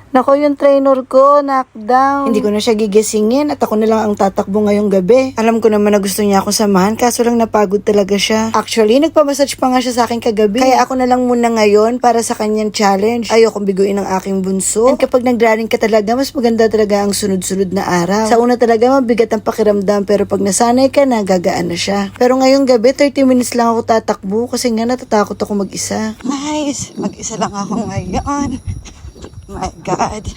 Nako, yung trainer ko, knockdown. Hindi ko na siya gigisingin at ako na lang ang tatakbo ngayong gabi. Alam ko naman na gusto niya ako samahan, kaso lang napagod talaga siya. Actually, nagpamassage pa nga siya sa akin kagabi. Kaya ako na lang muna ngayon para sa kanyang challenge. Ayokong biguin ang aking bunso. And kapag nag-running ka talaga, mas maganda talaga ang sunod-sunod na araw. Sa una talaga, mabigat ang pakiramdam, pero pag nasanay ka na, gagaan na siya. Pero ngayong gabi, 30 minutes lang ako tatakbo kasi nga natatakot ako mag-isa. Nice! Mag-isa lang ako ngayon. My God.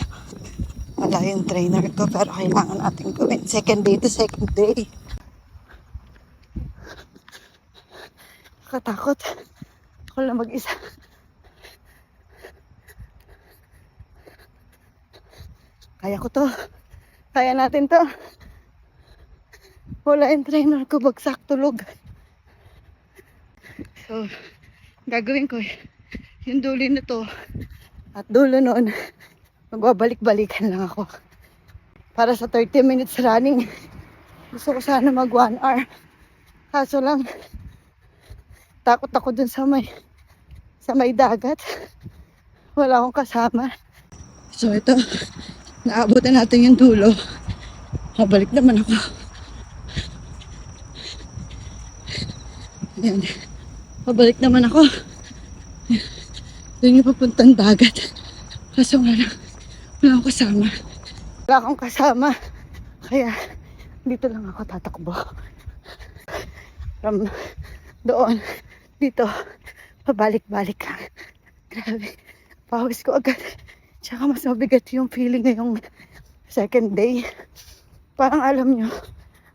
Wala yung trainer ko pero kailangan natin gawin. Second day to second day. Nakatakot. Ako lang mag-isa. Kaya ko to. Kaya natin to. Wala yung trainer ko. Bagsak tulog. So, gagawin ko yung dulo na to. At dulo noon, magbabalik-balikan lang ako. Para sa 30 minutes running, gusto ko sana mag 1 hour. Kaso lang, takot ako dun sa may dagat. Wala akong kasama. So ito, naabutan natin yung dulo. Mabalik naman ako. Ayan, mabalik naman ako. Doon yung papuntang dagat. Kaso nga lang, wala akong kasama. Wala akong kasama. Kaya, dito lang ako tatakbo. From doon, dito, pabalik-balik lang. Grabe, pawis ko agad. Tsaka mas mabigat yung feeling ngayong second day. Parang alam nyo,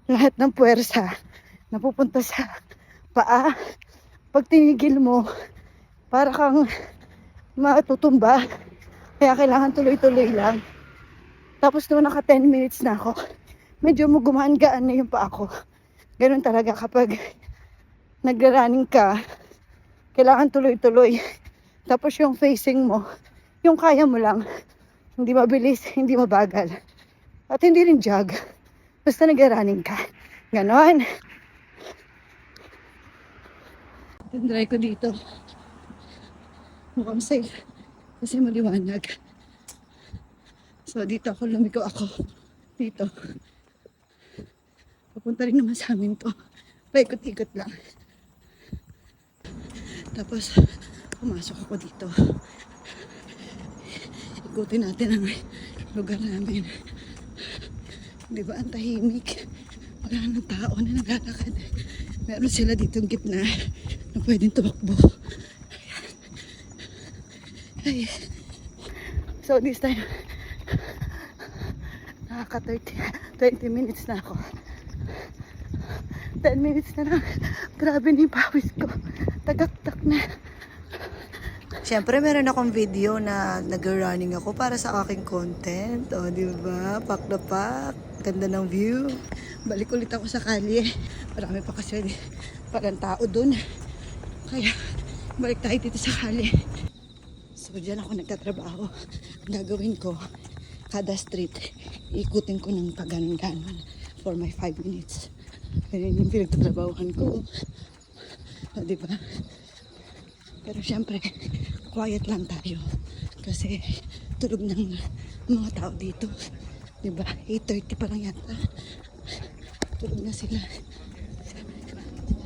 lahat ng puwersa napupunta sa paa. Pag tinigil mo, para kang matutumba. Kaya kailangan tuloy-tuloy lang. Tapos nung naka 10 minutes na ako, medyo gumaan-gaan na yung paa ko. Ganun talaga kapag nagra-running ka, kailangan tuloy-tuloy. Tapos yung facing mo, yung kaya mo lang. Hindi mabilis, hindi mabagal. At hindi rin jog. Basta nagra-running ka. Ganon. Tendry ko dito. Mukhang safe. Kasi maliwanag. So, dito ako, lumiko ako. Dito. Papunta rin naman sa amin to. Paikot-ikot lang. Tapos, pumasok ako dito. Ikutin natin ang lugar namin. Diba, ang tahimik. Wala nang tao na naglalakad. Meron sila dito ang gitna na pwedeng tumakbo. Ay. So this time, nakaka 20 minutes na ako. 10 minutes na lang. Grabe na yung pawis ko. Tagaktak na. Siyempre, meron akong video na nag-running ako para sa aking content. O, diba? Pack na pack. Ganda ng view. Balik ulit ako sa kalye. Marami pa kasi parang tao dun. Kaya, balik tayo dito sa kalye. So, dyan ako nagtatrabaho. Ang gagawin ko, kada street, ikutin ko ng paganon-ganon for my 5 minutes. Ganyan yung pinagtatrabahuhan ko. O, diba? Pero syempre, quiet lang tayo. Kasi tulog ng mga tao dito. Diba? 8:30 pa lang yata. Tulog na sila.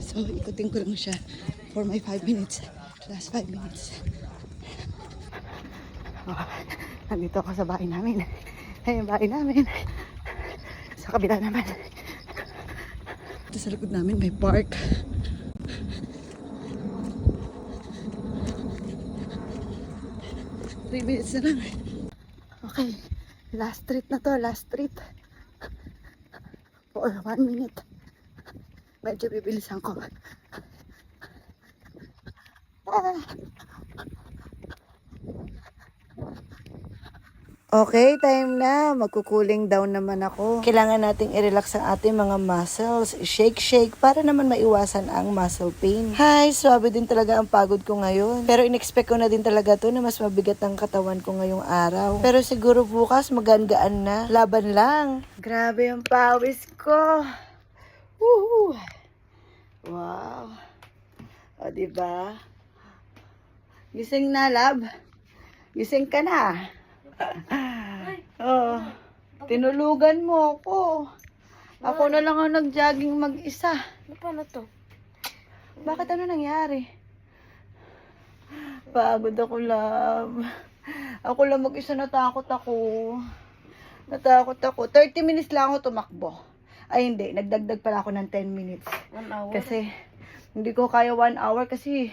So, ikutin ko lang siya for my 5 minutes. Last 5 minutes. Oh, nandito ako sa bahay namin. Ay, yung bahay namin. Sa kabila naman. Ito sa likod namin may park. Three minutes na lang. Okay. Last street na to. Last street. For 1 minute. Medyo bibilisan ko. Okay, time na. Magkukuling down naman ako. Kailangan nating i-relax ang ating mga muscles. Shake para naman maiwasan ang muscle pain. Hi, swabe din talaga ang pagod ko ngayon. Pero in-expect ko na din talaga to na mas mabigat ang katawan ko ngayong araw. Pero siguro bukas magaan-gaan na. Laban lang. Grabe yung pawis ko. Woohoo! Wow. O, diba? Gising na, love? Gising ka na. Oo. Tinulugan mo ako. Ako na lang ang nag-jogging mag-isa. Paano to? Bakit ano nangyari? Pagod ako, love. Ako lang mag-isa, natakot ako. Natakot ako. 30 minutes lang ako tumakbo. Ay, hindi. Nagdagdag pala ako ng 10 minutes. 1 hour? Kasi, hindi ko kaya 1 hour kasi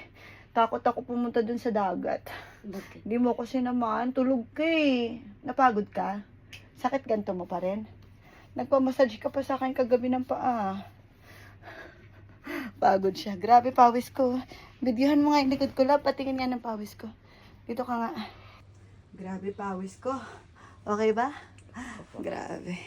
takot ako pumunta dun sa dagat. Bakit? Hindi mo kasi naman, tulog ka eh. Napagod ka? Sakit ganito mo pa rin? Nagpamassage ka pa sa akin kagabi ng paa. Pagod siya. Grabe, pawis ko. Videohan mo nga yung likod ko, love. Patingin nga ng pawis ko. Dito ka nga. Grabe, pawis ko. Okay ba? Grabe.